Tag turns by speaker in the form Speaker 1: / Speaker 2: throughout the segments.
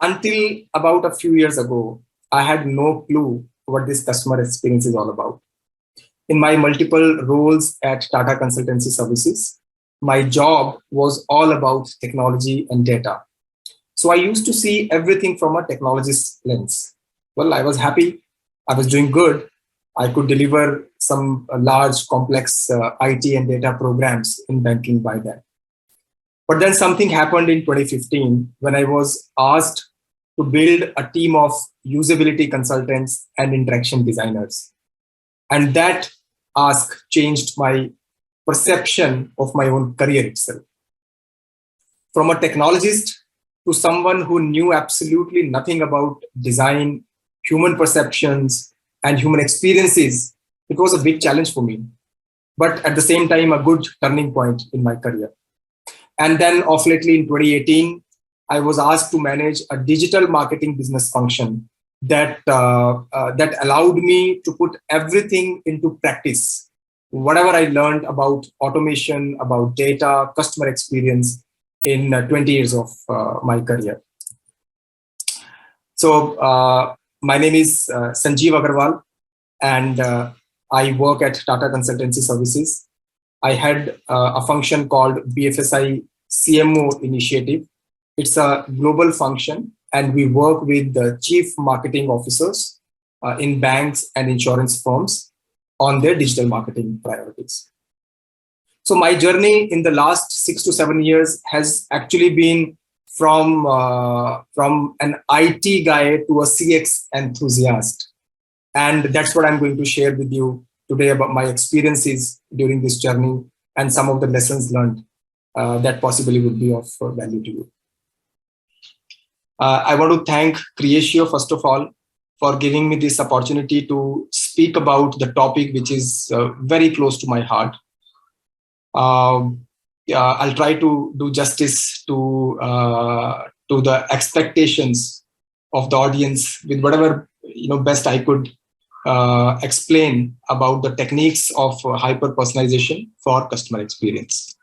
Speaker 1: until about a few years ago, I had no clue what this customer experience is all about. In my multiple roles at Tata Consultancy Services, my job was all about technology and data. So I used to see everything from a technologist lens. Well, I was happy. I was doing good. I could deliver some large, complex IT and data programs in banking by then. But then something happened in 2015 when I was asked to build a team of usability consultants and interaction designers. And that ask changed my perception of my own career itself. From a technologist to someone who knew absolutely nothing about design, human perceptions, and human experiences, it was a big challenge for me. But at the same time, a good turning point in my career. And then of lately in 2018, I was asked to manage a digital marketing business function that allowed me to put everything into practice. Whatever I learned about automation, about data, customer experience in 20 years of my career. So my name is Sanjeev Agarwal, and I work at Tata Consultancy Services. I had a function called BFSI CMO initiative. It's a global function, and we work with the chief marketing officers in banks and insurance firms on their digital marketing priorities. So my journey in the last 6 to 7 years has actually been from an IT guy to a CX enthusiast. And that's what I'm going to share with you today about my experiences during this journey and some of the lessons learned that possibly would be of value to you. I want to thank Creatio, first of all, for giving me this opportunity to speak about the topic which is very close to my heart. I'll try to do justice to the expectations of the audience with whatever best I could explain about the techniques of hyper personalization for customer experience.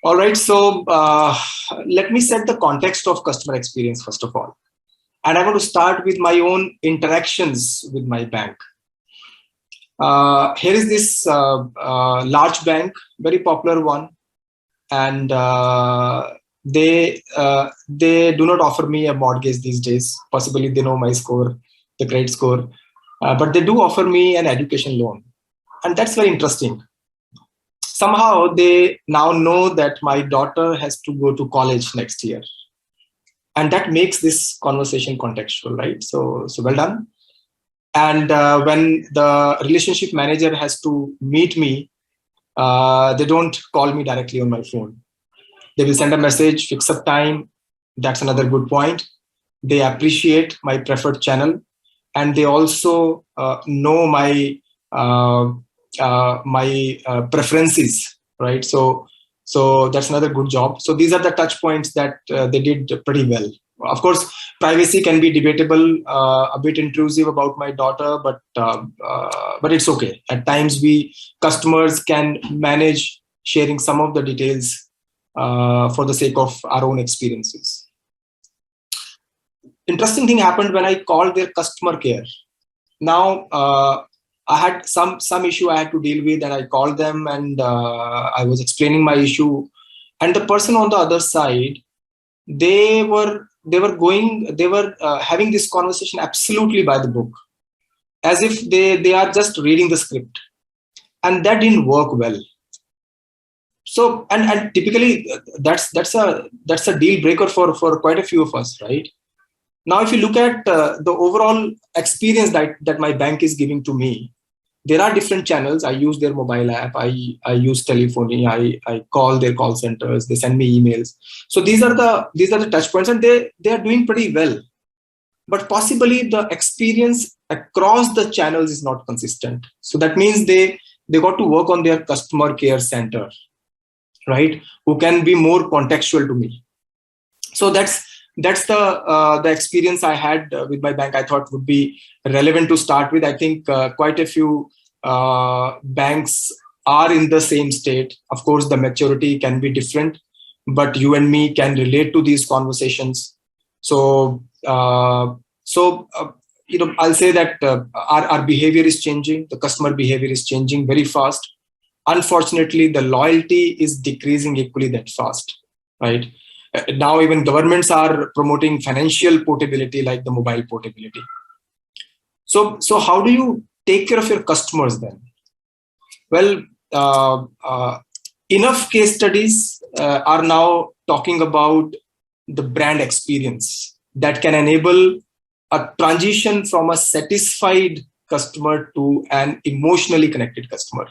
Speaker 1: All right, so let me set the context of customer experience first of all. And I want to start with my own interactions with my bank. Here is this large bank, very popular one, and they do not offer me a mortgage these days. Possibly they know my score, the credit score, but they do offer me an education loan, and that's very interesting. Somehow they now know that my daughter has to go to college next year, and that makes this conversation contextual, right? So well done. And when the relationship manager has to meet me, they don't call me directly on my phone. They will send a message, fix up time. That's another good point. They appreciate my preferred channel, and they also know my preferences, right? So that's another good job. So these are the touch points that they did pretty well. Of course, privacy can be debatable, a bit intrusive about my daughter, but it's okay. At times, customers can manage sharing some of the details for the sake of our own experiences. Interesting thing happened when I called their customer care. Now, I had some issue I had to deal with, and I called them, and I was explaining my issue, and the person on the other side, they were having this conversation absolutely by the book, as if they are just reading the script, and that didn't work well. So and typically that's a deal breaker for quite a few of us, right? Now, if you look at the overall experience that my bank is giving to me, there are different channels. I use their mobile app. I use telephony. I call their call centers. They send me emails. So these are the touch points, and they are doing pretty well. But possibly the experience across the channels is not consistent. So that means they got to work on their customer care center, right? Who can be more contextual to me. So that's the experience I had with my bank. I thought would be relevant to start with. I think quite a few banks are in the same state. Of course, the maturity can be different, but you and me can relate to these conversations. So, I'll say that our behavior is changing. The customer behavior is changing very fast. Unfortunately, the loyalty is decreasing equally that fast, right? Now even governments are promoting financial portability like the mobile portability. So how do you take care of your customers then? Well, enough case studies are now talking about the brand experience that can enable a transition from a satisfied customer to an emotionally connected customer.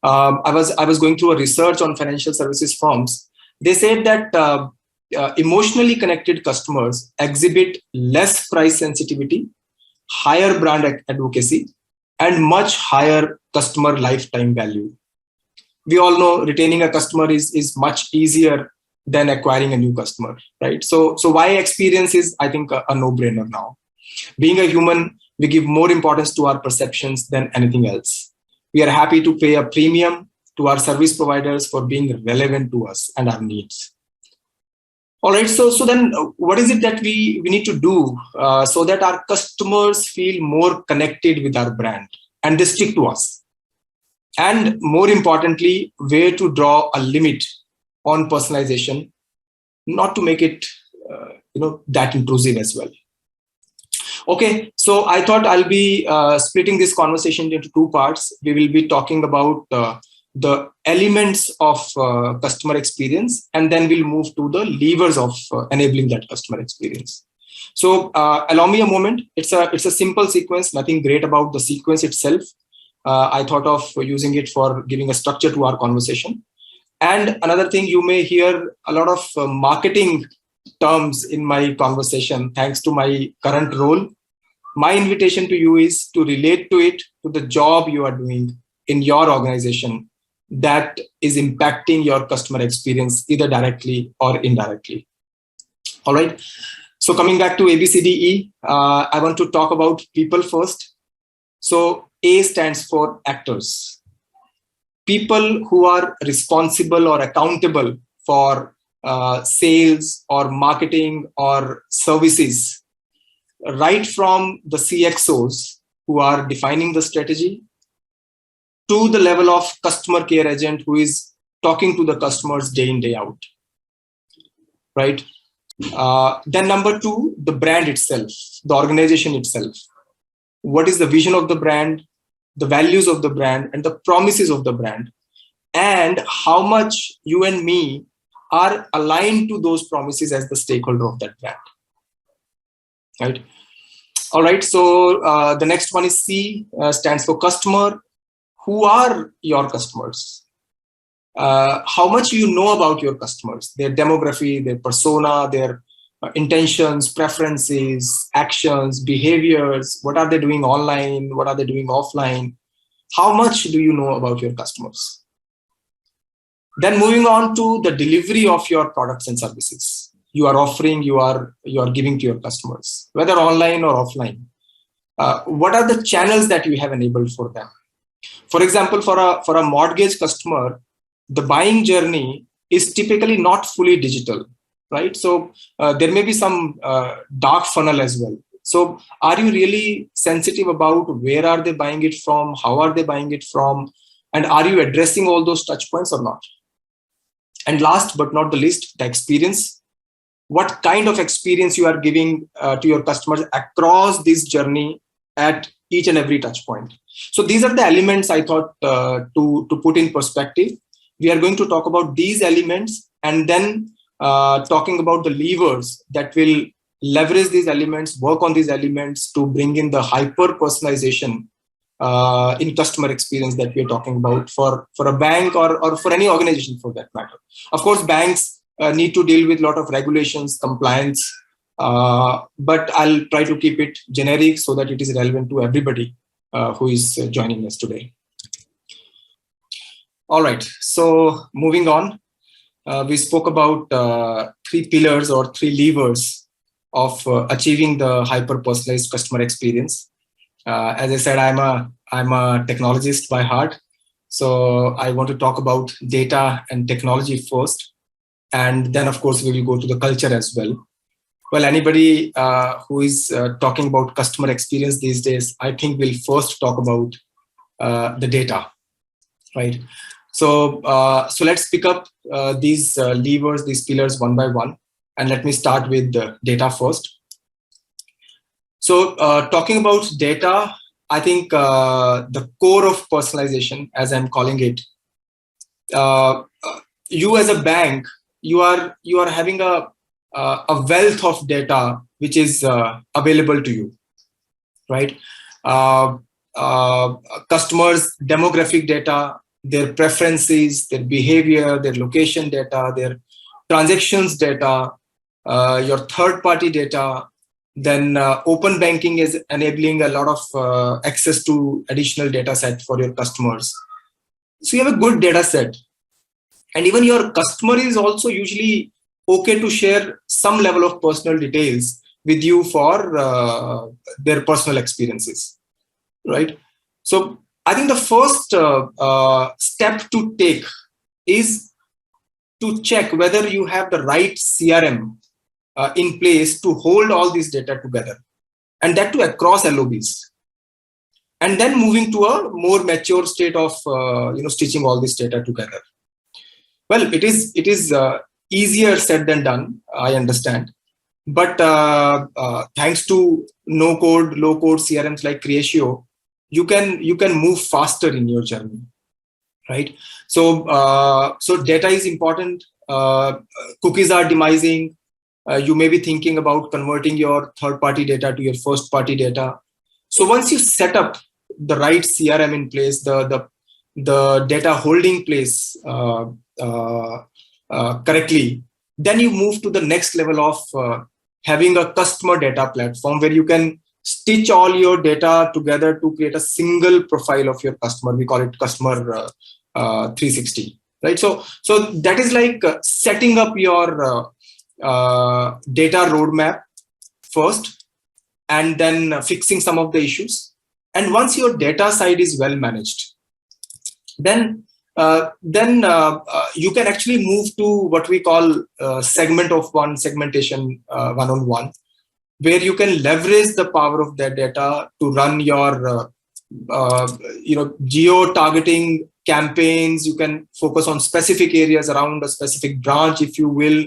Speaker 1: I was going through a research on financial services firms. They said that emotionally connected customers exhibit less price sensitivity, higher brand advocacy, and much higher customer lifetime value. We all know retaining a customer is much easier than acquiring a new customer, right? So why experience is, I think, a no-brainer now. Being a human, we give more importance to our perceptions than anything else. We are happy to pay a premium to our service providers for being relevant to us and our needs. All right, so then what is it that we need to do so that our customers feel more connected with our brand and they stick to us? And more importantly, where to draw a limit on personalization, not to make it that intrusive as well. Okay, so I thought I'll be splitting this conversation into two parts. We will be talking about the elements of customer experience, and then we'll move to the levers of enabling that customer experience. So allow me a moment. It's a simple sequence, nothing great about the sequence itself. I thought of using it for giving a structure to our conversation. And another thing, you may hear a lot of marketing terms in my conversation, thanks to my current role. My invitation to you is to relate to it, to the job you are doing in your organization that is impacting your customer experience either directly or indirectly. All right. So coming back to ABCDE, I want to talk about people first. So A stands for actors. People who are responsible or accountable for sales or marketing or services, right from the CXOs who are defining the strategy to the level of customer care agent who is talking to the customers day in, day out, right? Then number two, the brand itself, the organization itself. What is the vision of the brand, the values of the brand, and the promises of the brand, and how much you and me are aligned to those promises as the stakeholder of that brand, right? All right, so the next one is C, stands for customer. Who are your customers? How much you know about your customers, their demography, their persona, their intentions, preferences, actions, behaviors. What are they doing online? What are they doing offline? How much do you know about your customers? Then moving on to the delivery of your products and services you are offering, you are giving to your customers, whether online or offline. What are the channels that you have enabled for them? For example, for a mortgage customer, the buying journey is typically not fully digital, right? So there may be some dark funnel as well. So are you really sensitive about where are they buying it from? How are they buying it from? And are you addressing all those touch points or not? And last but not the least, the experience. What kind of experience you are giving to your customers across this journey at each and every touch point. So these are the elements I thought to put in perspective. We are going to talk about these elements and then talking about the levers that will leverage these elements, work on these elements to bring in the hyper personalization in customer experience that we are talking about for a bank or for any organization for that matter. Of course, banks need to deal with a lot of regulations, compliance, but I'll try to keep it generic so that it is relevant to everybody who is joining us today. All right, so moving on, we spoke about 3 pillars or 3 levers of achieving the hyper-personalized customer experience. As I said, I'm a technologist by heart. So I want to talk about data and technology first. And then, of course, we will go to the culture as well. Well, anybody who is talking about customer experience these days, I think we'll first talk about the data, right? So, so let's pick up these levers, these pillars one by one. And let me start with the data first. So talking about data, I think the core of personalization, as I'm calling it, you as a bank, you are having a wealth of data which is available to you, right? Uh, Customers' demographic data, their preferences, their behavior, their location data, their transactions data, your third-party data. Then open banking is enabling a lot of access to additional data set for your customers. So you have a good data set. And even your customer is also usually okay to share some level of personal details with you for their personal experiences, right? So I think the first step to take is to check whether you have the right CRM in place to hold all this data together, and that too across LOBs. And then moving to a more mature state of stitching all this data together. Well, it is easier said than done, I understand. But thanks to no-code, low-code CRMs like Creatio, you can move faster in your journey, right? So so data is important. Cookies are demising. You may be thinking about converting your third-party data to your first-party data. So once you set up the right CRM in place, the data holding place correctly, then you move to the next level of having a customer data platform where you can stitch all your data together to create a single profile of your customer. We call it customer 360, right? So that is like setting up your data roadmap first, and then fixing some of the issues. And once your data side is well managed, then you can actually move to what we call segmentation one-on-one, where you can leverage the power of that data to run your geo targeting campaigns. You can focus on specific areas around a specific branch, if you will,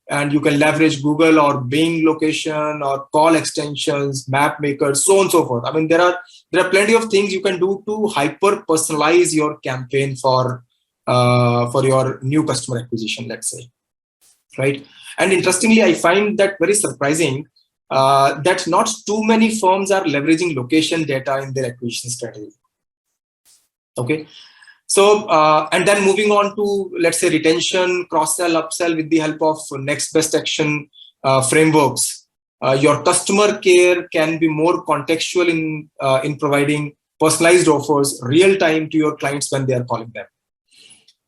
Speaker 1: and you can leverage Google or Bing location or call extensions, map makers, so on and so forth. I mean, there are plenty of things you can do to hyper personalize your campaign for your new customer acquisition, let's say, right? And interestingly, I find that very surprising that not too many firms are leveraging location data in their acquisition strategy. Okay. So, and then moving on to, let's say, retention, cross-sell, upsell with the help of next best action frameworks. Your customer care can be more contextual in providing personalized offers real time to your clients when they are calling them.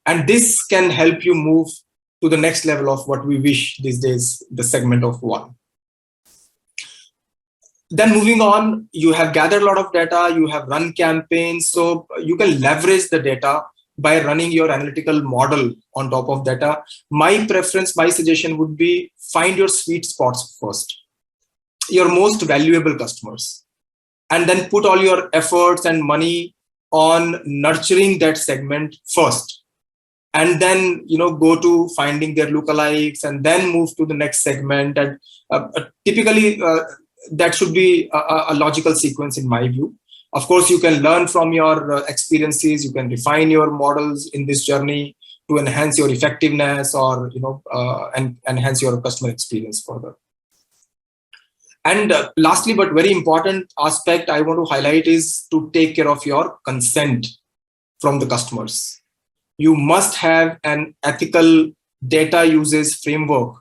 Speaker 1: And this can help you move to the next level of what we wish these days, the segment of one. Then moving on, you have gathered a lot of data, you have run campaigns, so you can leverage the data by running your analytical model on top of data. My preference, my suggestion would be find your sweet spots first, your most valuable customers, and then put all your efforts and money on nurturing that segment first. And then go to finding their lookalikes, and then move to the next segment. And typically, that should be a logical sequence in my view. Of course, you can learn from your experiences. You can refine your models in this journey to enhance your effectiveness or and enhance your customer experience further. And lastly, but very important aspect I want to highlight is to take care of your consent from the customers. You must have an ethical data usage framework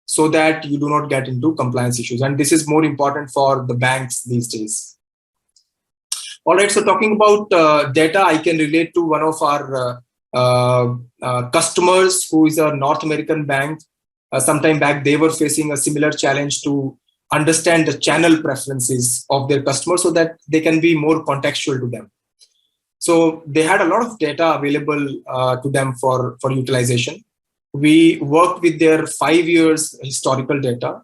Speaker 1: so that you do not get into compliance issues. And this is more important for the banks these days. All right, so talking about data, I can relate to one of our customers who is a North American bank. Sometime back, they were facing a similar challenge to understand the channel preferences of their customers so that they can be more contextual to them. So they had a lot of data available to them for utilization. We worked with their 5 years historical data,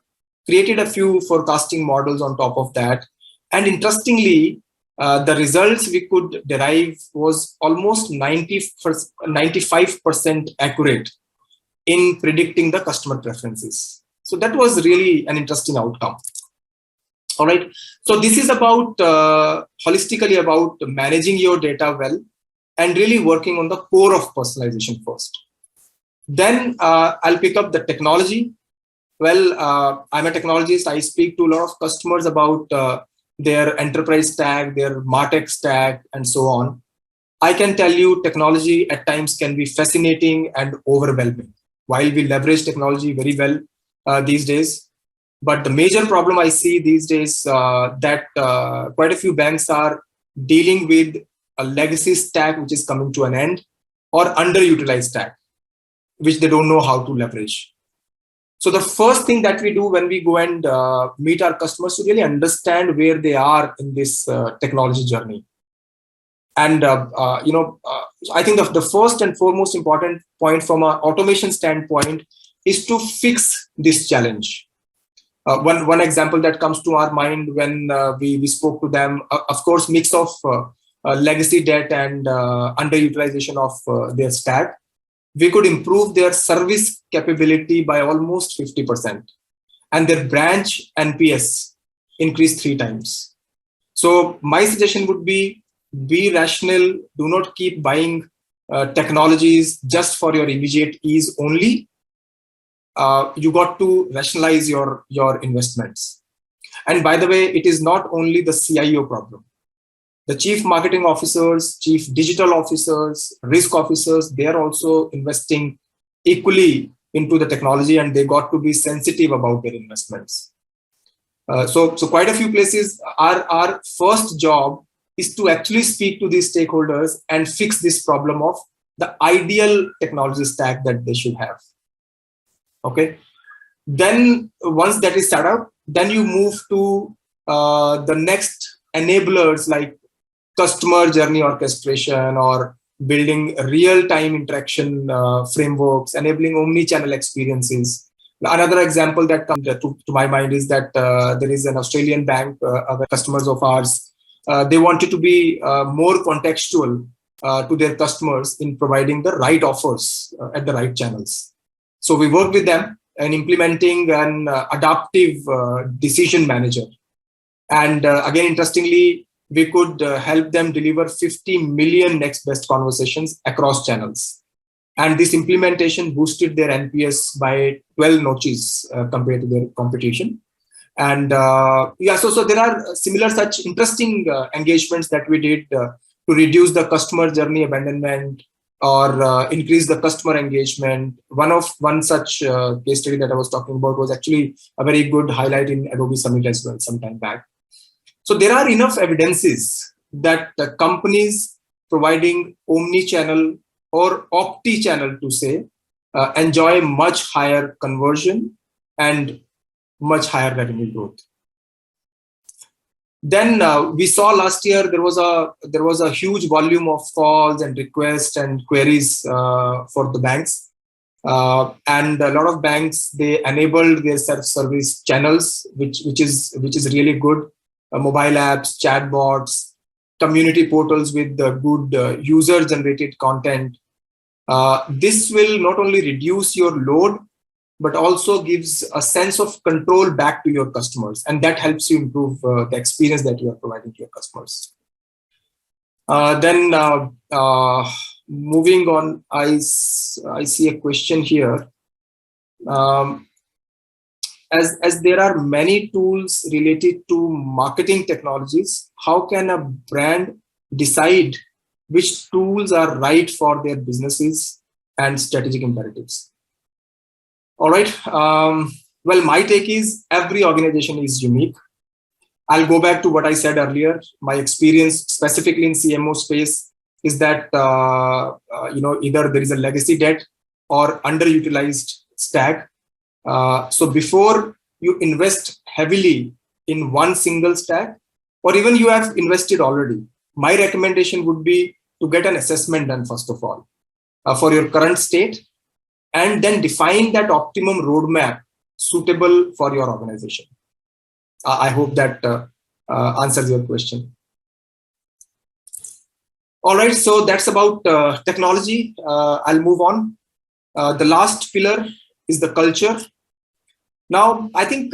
Speaker 1: created a few forecasting models on top of that. And interestingly, the results we could derive was almost 95% accurate in predicting the customer preferences. So that was really an interesting outcome. All right. So this is about holistically about managing your data well and really working on the core of personalization first. Then I'll pick up the technology. Well, I'm a technologist. I speak to a lot of customers about their enterprise stack, their MarTech stack, and so on. I can tell you technology at times can be fascinating and overwhelming. While we leverage technology very well these days, but the major problem I see these days that quite a few banks are dealing with a legacy stack which is coming to an end, or underutilized stack, which they don't know how to leverage. So the first thing that we do when we go and meet our customers to really understand where they are in this technology journey. And I think the first and foremost important point from an automation standpoint is to fix this challenge. One example that comes to our mind when we spoke to them, of course, mix of legacy debt and underutilization of their stack, we could improve their service capability by almost 50%, and their branch NPS increased 3 times. So my suggestion would be rational. Do not keep buying technologies just for your immediate ease only. You got to rationalize your investments. And by the way, it is not only the CIO problem. The chief marketing officers, chief digital officers, risk officers, they are also investing equally into the technology, and they got to be sensitive about their investments. So quite a few places, our first job is to actually speak to these stakeholders and fix this problem of the ideal technology stack that they should have. Okay. Then once that is set up, then you move to the next enablers like customer journey orchestration, or building real-time interaction frameworks, enabling omni-channel experiences. Another example that comes to my mind is that there is an Australian bank, customers of ours. They wanted to be more contextual to their customers in providing the right offers at the right channels. So we worked with them in implementing an adaptive decision manager. And again, interestingly, we could help them deliver 50 million next best conversations across channels. And this implementation boosted their NPS by 12 notches compared to their competition. And so there are similar such interesting engagements that we did to reduce the customer journey abandonment or increase the customer engagement. One such case study that I was talking about was actually a very good highlight in Adobe Summit as well, some time back. So there are enough evidences that companies providing omni-channel or opti-channel to say enjoy much higher conversion and much higher revenue growth. Then we saw last year there was a huge volume of calls and requests and queries for the banks, and a lot of banks, they enabled their self-service channels, which is really good. Mobile apps, chatbots, community portals with good user-generated content. This will not only reduce your load, but also gives a sense of control back to your customers. And that helps you improve the experience that you are providing to your customers. Then moving on, I see a question here. As there are many tools related to marketing technologies, how can a brand decide which tools are right for their businesses and strategic imperatives? All right. Well, my take is every organization is unique. I'll go back to what I said earlier. My experience specifically in CMO space is that either there is a legacy debt or underutilized stack. So before you invest heavily in one single stack, or even you have invested already, my recommendation would be to get an assessment done, first of all, for your current state, and then define that optimum roadmap suitable for your organization. I hope that answers your question. All right, so that's about technology. I'll move on. The last pillar is the culture. Now, I think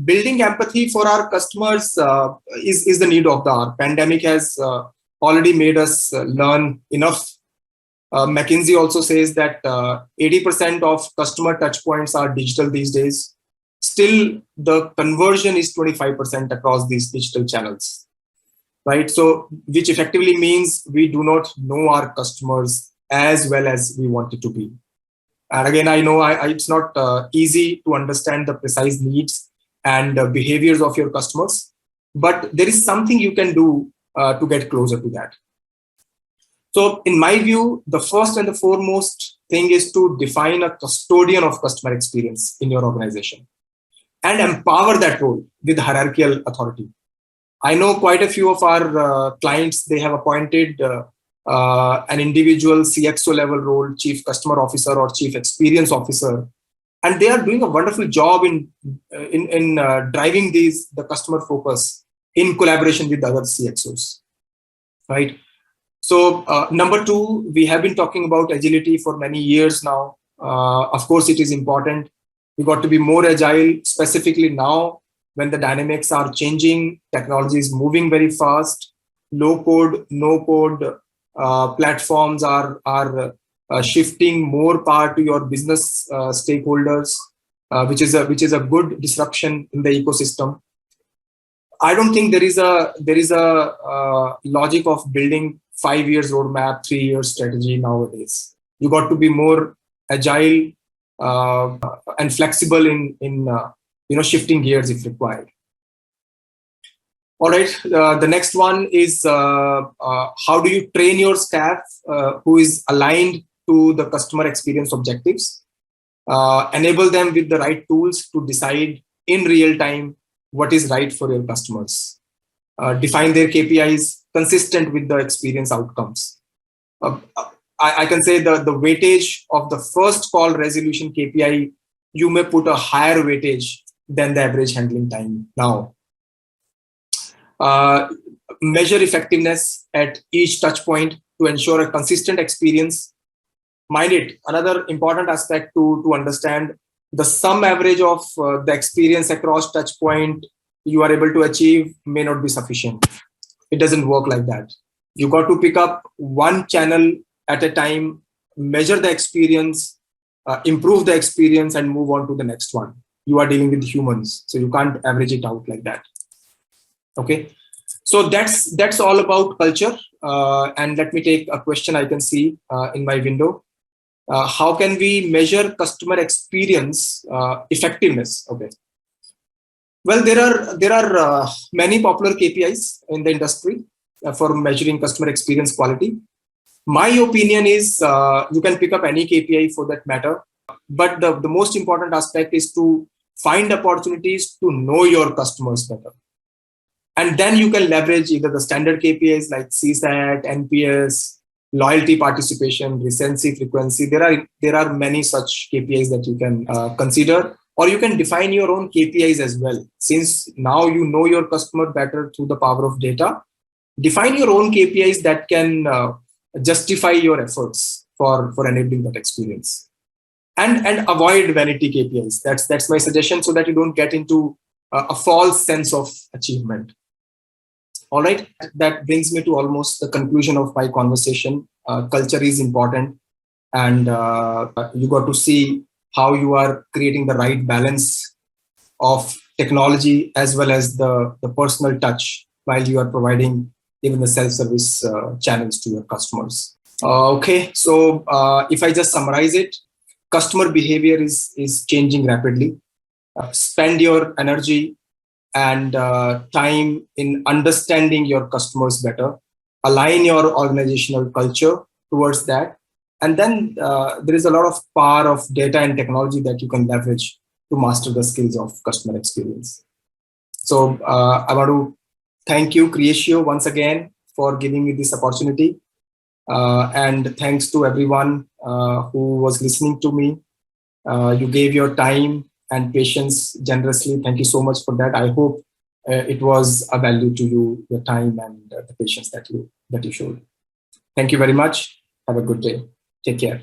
Speaker 1: building empathy for our customers is the need of the hour. Pandemic has already made us learn enough. McKinsey also says that 80% of customer touchpoints are digital these days. Still, the conversion is 25% across these digital channels, right? So, which effectively means we do not know our customers as well as we want it to be. And again, I know it's not easy to understand the precise needs and behaviors of your customers, but there is something you can do to get closer to that. So in my view, the first and the foremost thing is to define a custodian of customer experience in your organization and empower that role with hierarchical authority. I know quite a few of our clients, they have appointed an individual CXO level role, chief customer officer or chief experience officer, and they are doing a wonderful job in driving the customer focus in collaboration with other CXOs, right? So number two, we have been talking about agility for many years now. Of course, it is important. We got to be more agile, specifically now when the dynamics are changing, technology is moving very fast, low code, no code platforms are shifting more power to your business stakeholders, which is a good disruption in the ecosystem. I don't think there is a logic of building 5 years roadmap, 3 years strategy nowadays. You got to be more agile and flexible in shifting gears if required. All right, the next one is how do you train your staff who is aligned to the customer experience objectives? Enable them with the right tools to decide in real time what is right for your customers. Define their KPIs consistent with the experience outcomes. I can say the weightage of the first call resolution KPI, you may put a higher weightage than the average handling time now. Measure effectiveness at each touch point to ensure a consistent experience. Mind it, another important aspect to understand, the sum average of the experience across touch point you are able to achieve may not be sufficient. It doesn't work like that. You got to pick up one channel at a time, measure the experience, improve the experience, and move on to the next one. You are dealing with humans, so you can't average it out like that. Okay, so that's all about culture. And let me take a question I can see in my window. How can we measure customer experience effectiveness? Okay. Well, there are many popular KPIs in the industry for measuring customer experience quality. My opinion is you can pick up any KPI for that matter, but the most important aspect is to find opportunities to know your customers better. And then you can leverage either the standard KPIs like CSAT, NPS, loyalty participation, recency frequency. There are many such KPIs that you can consider, or you can define your own KPIs as well. Since now you know your customer better through the power of data, define your own KPIs that can justify your efforts for enabling that experience. And avoid vanity KPIs. That's my suggestion, so that you don't get into a false sense of achievement. All right, that brings me to almost the conclusion of my conversation. Culture is important, and you got to see how you are creating the right balance of technology as well as the personal touch while you are providing even the self-service channels to your customers. Okay, so if I just summarize it, customer behavior is changing rapidly. Spend your energy and time in understanding your customers better. Align your organizational culture towards that. And then there is a lot of power of data and technology that you can leverage to master the skills of customer experience. So I want to thank you, Creatio, once again for giving me this opportunity. And thanks to everyone who was listening to me. You gave your time and patience generously. Thank you so much for that. I hope it was a value to you, your time and the patience that you showed. Thank you very much. Have a good day. Take care.